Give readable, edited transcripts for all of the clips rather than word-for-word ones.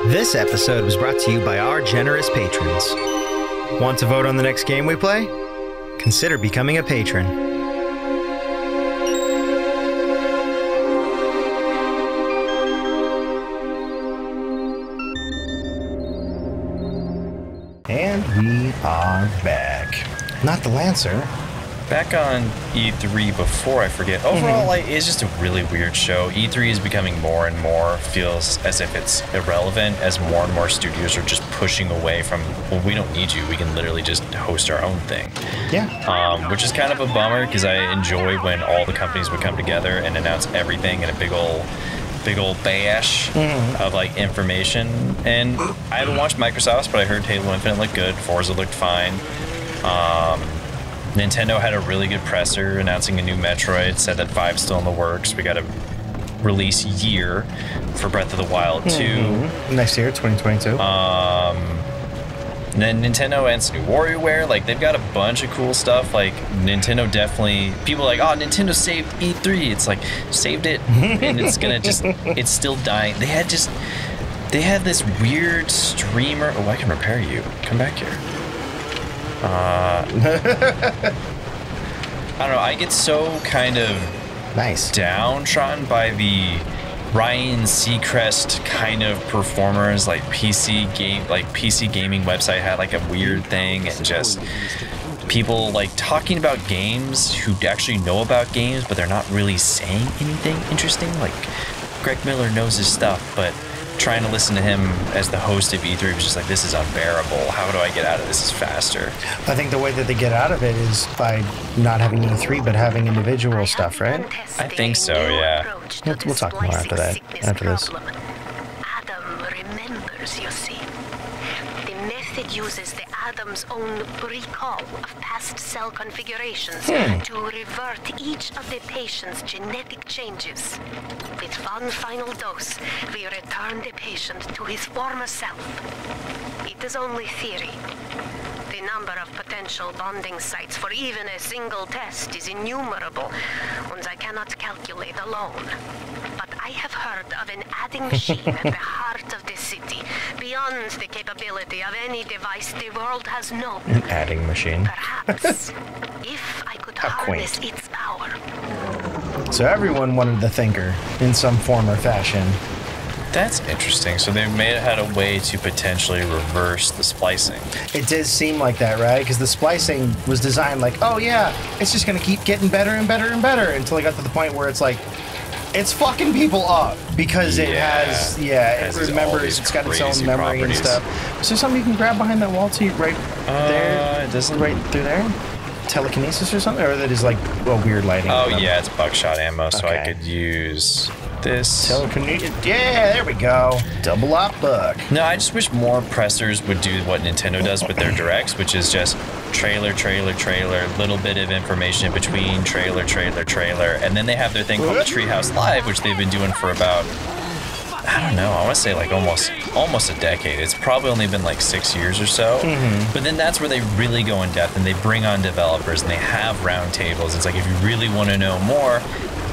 This episode was brought to you by our generous patrons. Want to vote on the next game we play? Consider becoming a patron. And we are back. Not the Lancer. Back on E3 before I forget, overall, like, it's just a really weird show. E3 is becoming more and more, feels as if it's irrelevant as more and more studios are just pushing away from, well, we don't need you. We can literally just host our own thing. Yeah. Which is kind of a bummer because I enjoy when all the companies would come together and announce everything in a big old bash of like information. And I haven't watched Microsoft's, but I heard Halo Infinite looked good. Forza looked fine. Nintendo had a really good presser announcing a new Metroid, said that 5's still in the works. We got a release year for Breath of the Wild 2. Next year, 2022. And then Nintendo and new WarioWare, like they've got a bunch of cool stuff. Like Nintendo definitely, people are like, oh, Nintendo saved E3. It's like, saved it, and it's gonna just, it's still dying. They had this weird streamer. Oh, I can repair you. Come back here. I don't know, I get so kind of downtrodden by the Ryan Seacrest kind of performers, like PC gaming website had like a weird thing, and just people like talking about games who actually know about games, but they're not really saying anything interesting. Like Greg Miller knows his stuff, but trying to listen to him as the host of E3 was just like, this is unbearable. How do I get out of this faster? I think the way that they get out of it is by not having E3, but having individual stuff, right? I think so, yeah. We'll talk more after that, after this. Adam remembers, you see. The method uses the Adam's own recall of past cell configurations to revert each of the patient's genetic changes. With one final dose, we return the patient to his former self. It is only theory. The number of potential bonding sites for even a single test is innumerable, and I cannot calculate alone. But I have heard of an adding machine at the heart of the city, beyond the capability of any device the world has known. An adding machine. Perhaps, if I could harness its power. So everyone wanted the Thinker in some form or fashion. That's interesting. So they had a way to potentially reverse the splicing. It does seem like that, right? Because the splicing was designed like, oh yeah, it's just going to keep getting better and better and better until it got to the point where it's like, it's fucking people up because it has, it remembers, it's got its own memory and stuff. Is there something you can grab behind that wall to right there? It doesn't. Right through there? Telekinesis or something? Or that is like weird lighting? Oh yeah, it's buckshot ammo, so I could use this. Telekinesis. Yeah, there we go. Double op buck. No, I just wish more pressers would do what Nintendo does with their directs, which is just trailer, little bit of information in between, trailer, and then they have their thing called the Treehouse Live, which they've been doing for about, I don't know, I want to say like almost a decade. It's probably only been like 6 years or so. But then that's where they really go in depth and they bring on developers and they have round tables. It's like, if you really want to know more,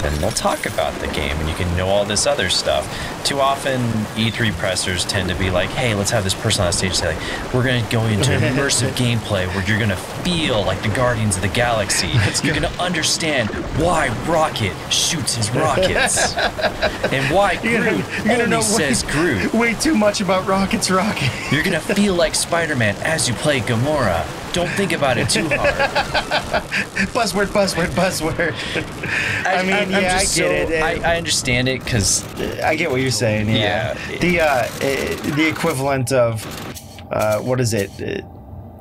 then they'll talk about the game and you can know all this other stuff. Too often, E3 pressers tend to be like, hey, let's have this person on stage say, like, we're going to go into immersive gameplay where you're going to feel like the Guardians of the Galaxy. You're going to understand why Rocket shoots his rockets and why Groot only says Groot. Way too much about Rocket's rocket. You're going to feel like Spider-Man as you play Gamora. Don't think about it too hard. Buzzword. I mean, I get it. I understand it because I get what you're saying. Yeah. The equivalent of what is it?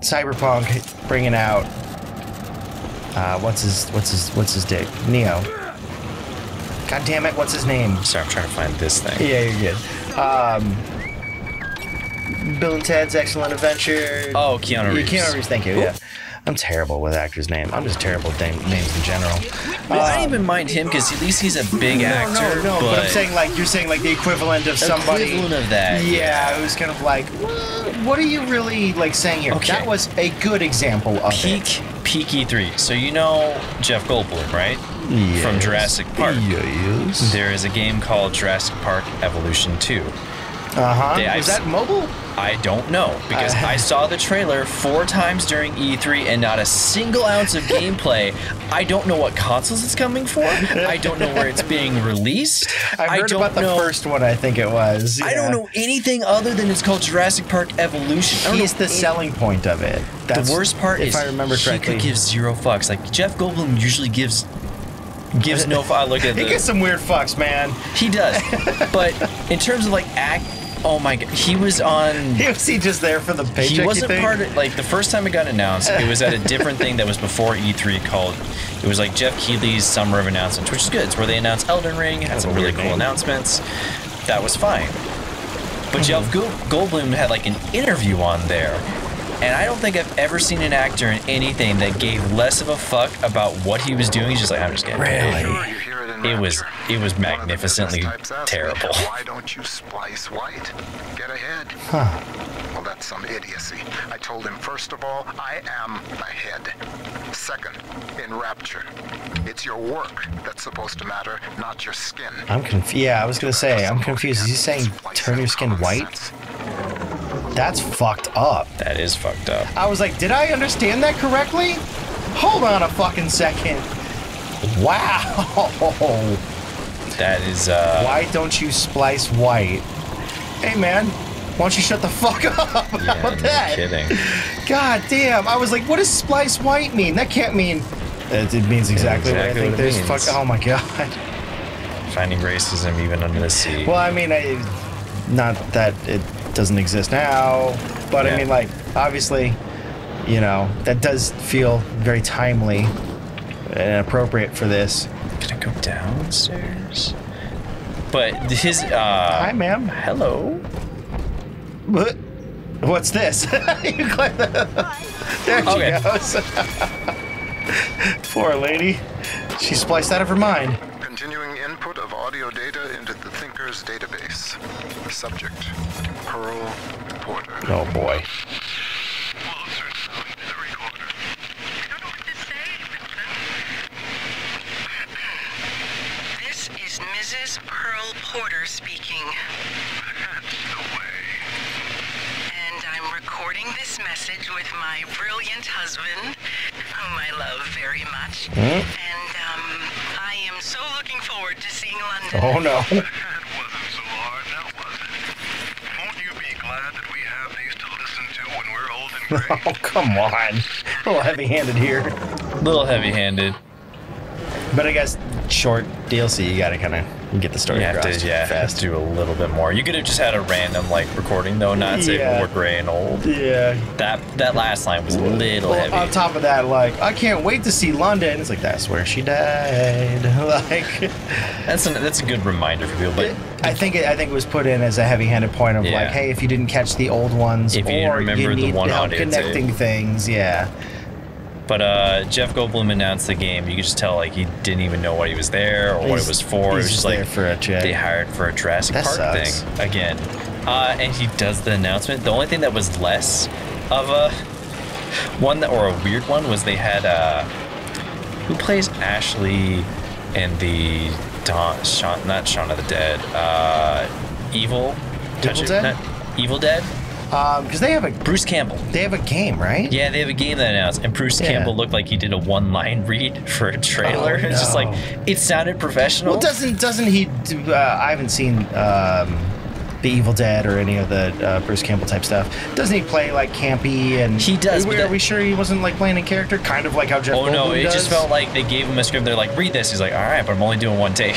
Cyberpunk bringing out what's his dick? Neo. God damn it! What's his name? Sorry, I'm trying to find this thing. Yeah, you're good. Bill and Ted's Excellent Adventure. Oh, Keanu Reeves. Keanu Reeves, thank you. Yeah. I'm terrible with actors' names. I'm just terrible with names in general. Well, I don't even mind him because at least he's a big actor. No, but I'm saying like you're saying like the equivalent of somebody. Equivalent of that. Yeah, it was kind of like, what are you really like saying here? Okay. That was a good example of peak peak E3. So you know Jeff Goldblum, right? Yes. From Jurassic Park. Yes. There is a game called Jurassic Park Evolution 2. Is that mobile? I don't know, because I saw the trailer 4 times during E3 and not a single ounce of gameplay. I don't know what consoles it's coming for. I don't know where it's being released. I heard about the first one, I think it was. Yeah. I don't know anything other than it's called Jurassic Park Evolution. He's the selling point of it. That's, the worst part is, if I remember correctly, he could give 0 fucks. Like, Jeff Goldblum usually gives no fuck. Look at he gives some weird fucks, man. He does. But in terms of like oh my god, he was on. Was he just there for the paycheck? He wasn't part of, like, the first time it got announced, it was at a different thing that was before E3 called, it was like Jeff Keighley's Summer of Announcements, which is good. It's where they announced Elden Ring, had some really cool announcements. That was fine. But Jeff Goldblum had like an interview on there. And I don't think I've ever seen an actor in anything that gave less of a fuck about what he was doing. He's just like, I'm just getting paid. It was magnificently terrible. Why don't you splice white? Get ahead. Huh. Well, that's some idiocy. I told him, first of all, I am ahead. Second, in Rapture, it's your work that's supposed to matter, not your skin. I'm confused. Yeah, I was gonna say, I'm confused. Is he saying turn your skin white? That's fucked up. That is fucked up. I was like, did I understand that correctly? Hold on a fucking second. Wow. That is, Why don't you splice white? Hey, man, why don't you shut the fuck up? How about that? Kidding. God damn. I was like, what does splice white mean? That can't mean... It means exactly what I think there's fuck... Oh, my God. Finding racism even under the sea. Well, I mean, not that it doesn't exist now, but I mean, like, obviously, you know, that does feel very timely and appropriate for this. Can I go downstairs? But his hi, ma'am. Hello. What? What's this? You click that. There she goes. Poor lady. She spliced out of her mind. Continuing input of audio data into the Thinker's database. Subject, Pearl Porter. Oh boy. This is Mrs. Pearl Porter speaking. That's the way. And I'm recording this message with my brilliant husband, whom I love very much. And I am so looking forward to seeing London. Oh no. That wasn't so hard, now was it? Won't you be glad that we have these to listen to when we're old and gray? Oh, come on. A little heavy-handed here. Little heavy-handed. But I guess short DLC, you gotta kind of get the story across fast. Do a little bit more. You could have just had a random like recording though, not say we're gray and old. Yeah. That last line was a little heavy. On top of that, like, I can't wait to see London. It's like, that's where she died. Like, that's a good reminder for people. But I think it was put in as a heavy-handed point of like, hey, if you didn't catch the old ones, if you didn't remember the one help audio connecting things, But Jeff Goldblum announced the game. You could just tell like he didn't even know what he was there or what it was for. It was just like for a check. They hired for a Jurassic Park thing again. And he does the announcement. The only thing that was less of a one or a weird one was they had who plays Ashley in the not Shaun of the Dead, Evil Dead? Evil Dead. Because they have a Bruce Campbell. They have a game, right? Yeah, they have a game that announced, and Bruce Campbell looked like he did a one-line read for a trailer. It's just like it sounded professional. Well, doesn't he? I haven't seen the Evil Dead or any of the Bruce Campbell type stuff. Doesn't he play like campy and? He does. Are we sure he wasn't like playing a character, kind of like how Jeff Goldblum no, it does? just felt like they gave him a script. They're like, read this. He's like, all right, but I'm only doing one take.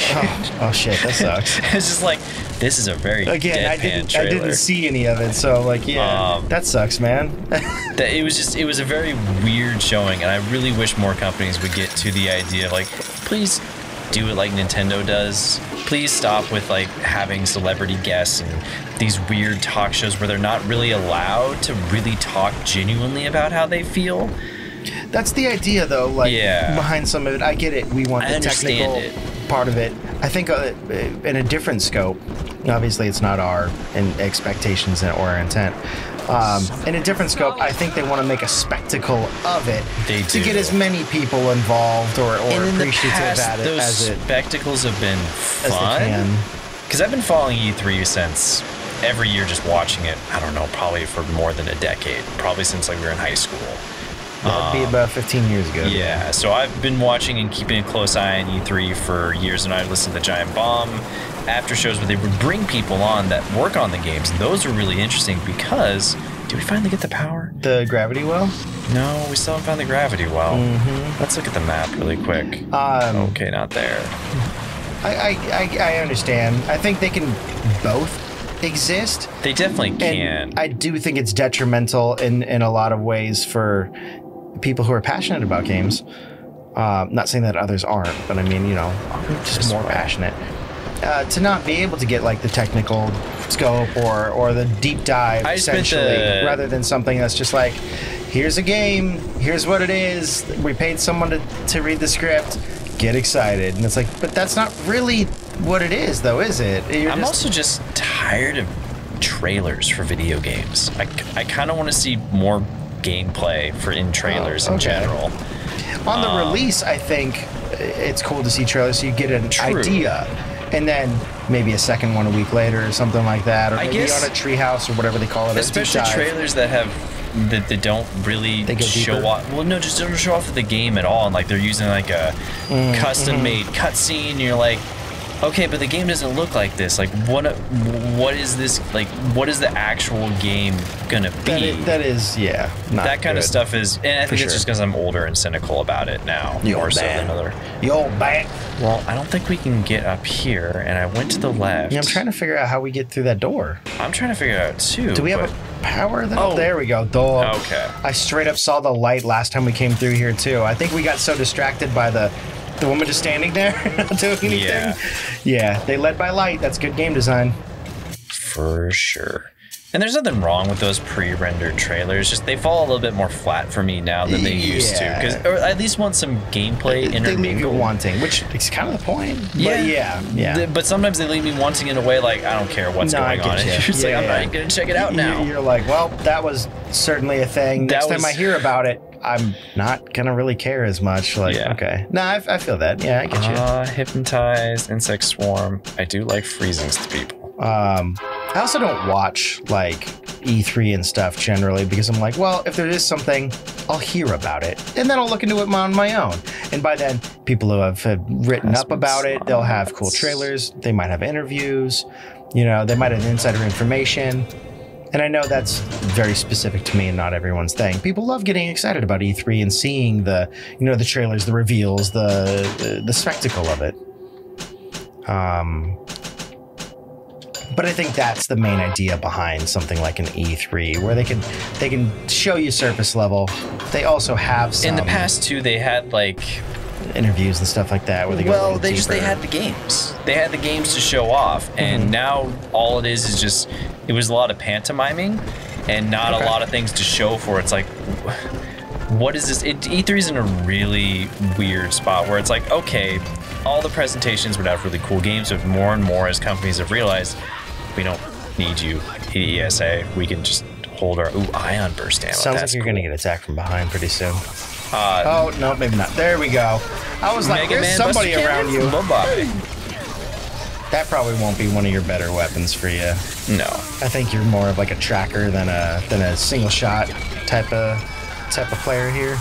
Oh shit, that sucks. It's just like this is a very deadpan trailer. I didn't see any of it, so like that sucks, man. It was a very weird showing, and I really wish more companies would get to the idea of like, please do it like Nintendo does. Please stop with like having celebrity guests and these weird talk shows where they're not really allowed to really talk genuinely about how they feel. That's the idea, though. Like behind some of it, I get it. We want the technical part of it. I think in a different scope. Obviously, it's not our expectations or our intent. In a different scope, I think they want to make a spectacle of it to do. get as many people involved or And in the appreciative past, at it those as it spectacles have been as they fun. can. Because I've been following E3 since every year, just watching it. I don't know, probably for more than a decade. Probably since like we were in high school. That'd be about 15 years ago. Yeah, so I've been watching and keeping a close eye on E3 for years, and I listened to the Giant Bomb after shows where they would bring people on that work on the games. And those are really interesting because, did we finally get the power? The gravity well? No, we still haven't found the gravity well. Let's look at the map really quick. Okay, not there. I understand. I think they can both exist. They definitely can. And I do think it's detrimental in a lot of ways for people who are passionate about games. Not saying that others aren't, but I mean, you know, just more passionate. To not be able to get like the technical scope or the deep dive, essentially, rather than something that's just like, here's a game, here's what it is, we paid someone to read the script, get excited. And it's like, but that's not really what it is, though, is it? I'm also just tired of trailers for video games. I kind of want to see more gameplay in trailers in general. On the release, I think it's cool to see trailers so you get an idea. And then maybe a second one a week later or something like that. Or maybe on a treehouse or whatever they call it. Especially trailers that they don't really show off. Well, no, just don't show off the game at all. And like they're using like a custom-made cutscene. And you're like, okay, but the game doesn't look like this. Like, what is this? Like, what is the actual game gonna be? That is, yeah. That kind of stuff is, and I think it's just because I'm older and cynical about it now, more so than other. Yo, bang. Well, I don't think we can get up here, and I went to the left. Yeah, I'm trying to figure out how we get through that door. I'm trying to figure it out too. Do we have a power? Oh, there we go. Door. Okay. I straight up saw the light last time we came through here too. I think we got so distracted by the woman just standing there, not doing anything. Yeah, they led by light. That's good game design. For sure. And there's nothing wrong with those pre-rendered trailers. Just they fall a little bit more flat for me now than they used to. Or at least want some gameplay intermingled. They leave you wanting, which is kind of the point. Yeah. But sometimes they leave me wanting in a way like, I don't care what's going on. It's just like, I'm not going to check it out now. You're like, well, that was certainly a thing. Next time I hear about it, I'm not gonna really care as much. Like, okay, no, I feel that. Yeah, I get you. Hypnotized, insect swarm. I do like freezings to people. I also don't watch like E3 and stuff generally because I'm like, well, if there is something, I'll hear about it and then I'll look into it on my own. And by then, people who have written up about it, they'll have cool trailers. They might have interviews. You know, they might have insider information. And I know that's very specific to me and not everyone's thing. People love getting excited about E3 and seeing the trailers, the reveals, the spectacle of it. But I think that's the main idea behind something like an E3, where they can show you surface level. They also have some. In the past too, they had like interviews and stuff like that. Where they they had the games. They had the games to show off, and now all it is just it was a lot of pantomiming, and not a lot of things to show for. It's like, what is this? E3 is in a really weird spot where it's like, okay, all the presentations would have really cool games, but more and more as companies have realized, we don't need you, ESA. We can just hold our ion burst ammo. Sounds like you're gonna get attacked from behind pretty soon. Oh no, maybe not. There we go. I was like, there's somebody around you. That probably won't be one of your better weapons for you. No, I think you're more of like a tracker than a single shot type of player here.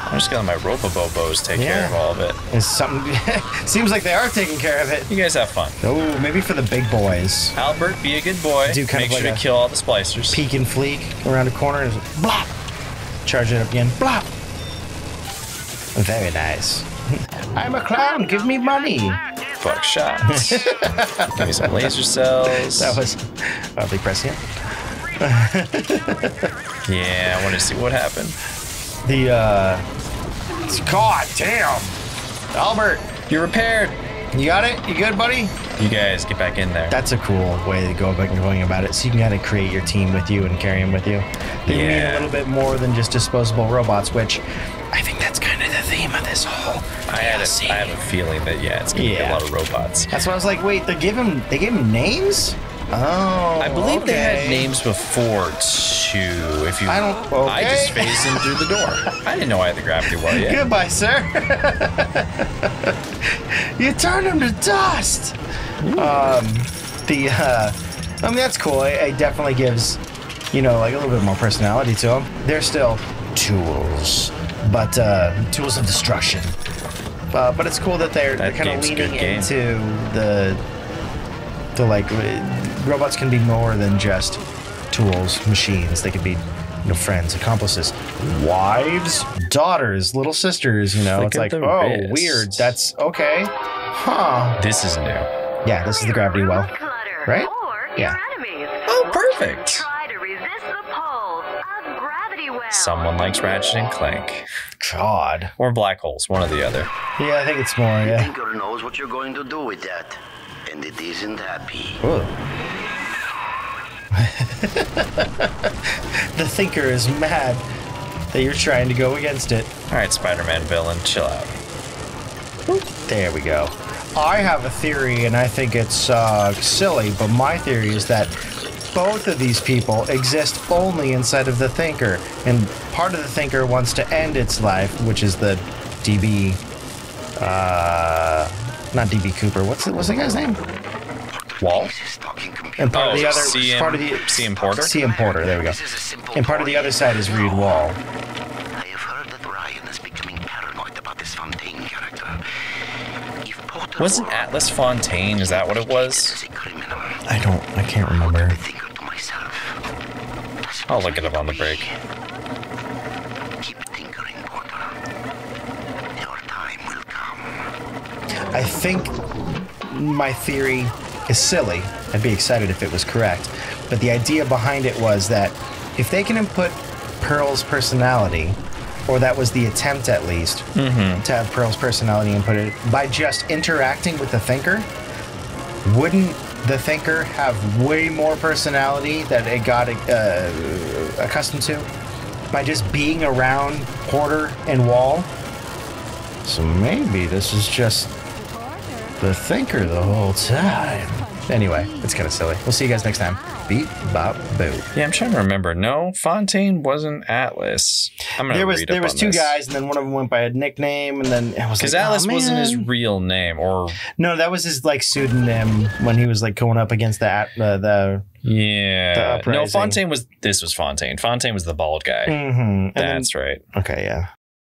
I'm just gonna let my Robobobos take care of all of it. It's something. Seems like they are taking care of it. You guys have fun. Oh, maybe for the big boys. Albert, be a good boy. Make sure to kill all the splicers. Peek and fleek around a corner and just blop. Charge it up again. Blop. Very nice. I'm a clown. Give me money. Buck shots. Give me some laser cells. That was oddly prescient. Yeah, I want to see what happened. God damn. Albert, you're repaired. You got it? You good, buddy? You guys get back in there. That's a cool way to go about going about it. So you can kind of create your team with you and carry them with you. They need a little bit more than just disposable robots, which I think that's kind of the theme of this whole I have a feeling that it's gonna be a lot of robots. That's why I was like, wait, they gave him names? Oh, I believe they had names before too. If you, I don't- okay. I just phased him through the door. I didn't know I had the gravity well yet. Goodbye, sir. You turned him to dust. I mean, that's cool. It definitely gives, you know, like a little bit more personality to them. They're still tools, but tools of destruction. But it's cool that they're kind of leaning into the like robots can be more than just tools, machines. They could be, you know, friends, accomplices, wives, daughters, little sisters. You know, it's like, oh, wrist. weird. That's okay, huh? This is new. Yeah, this is the gravity well, right? Yeah. Oh, perfect. Try to resist the pull of gravity well. Someone likes Ratchet and Clank. God. Or black holes, one or the other. Yeah, I think it's more. The Yeah. Tinker knows what you're going to do with that, and it isn't happy. The Thinker is mad that you're trying to go against it. All right, Spider-Man villain, chill out. There we go. I have a theory, and I think it's silly, but my theory is that both of these people exist only inside of the Thinker, and part of the Thinker wants to end its life, which is the DB, not DB Cooper. What's the guy's name? Wall? And part of the other, CM, part of the CM Porter? CM Porter. There we go. And part of the other side is Reed Wall. I have heard that Ryan is becoming paranoid about this Fontaine character. If Porter Wasn't Atlas Fontaine? Is that what it was? is a criminal, I can't remember. I think to myself. I'll look it up on the break. Keep tinkering, Porter. Your time will come. I think my theory is silly. I'd be excited if it was correct. But the idea behind it was that if they can input Pearl's personality, or that was the attempt at least, to have Pearl's personality inputted, by just interacting with the Thinker, wouldn't the Thinker have way more personality that it got accustomed to by just being around Porter and Wall? So maybe this is just the Thinker the whole time. Anyway, it's kind of silly. We'll see you guys next time. Beep, bop, boo. Yeah, I'm trying to remember. No, Fontaine wasn't Atlas. I'm gonna read up There was on two this. guys, and then one of them went by a nickname, and then it was Because like, Atlas oh, wasn't his man. real name, or No, that was his like pseudonym when he was like going up against the yeah. Uprising. No, Fontaine was. This was Fontaine. Fontaine was the bald guy. Mm-hmm. That's right. Okay, yeah.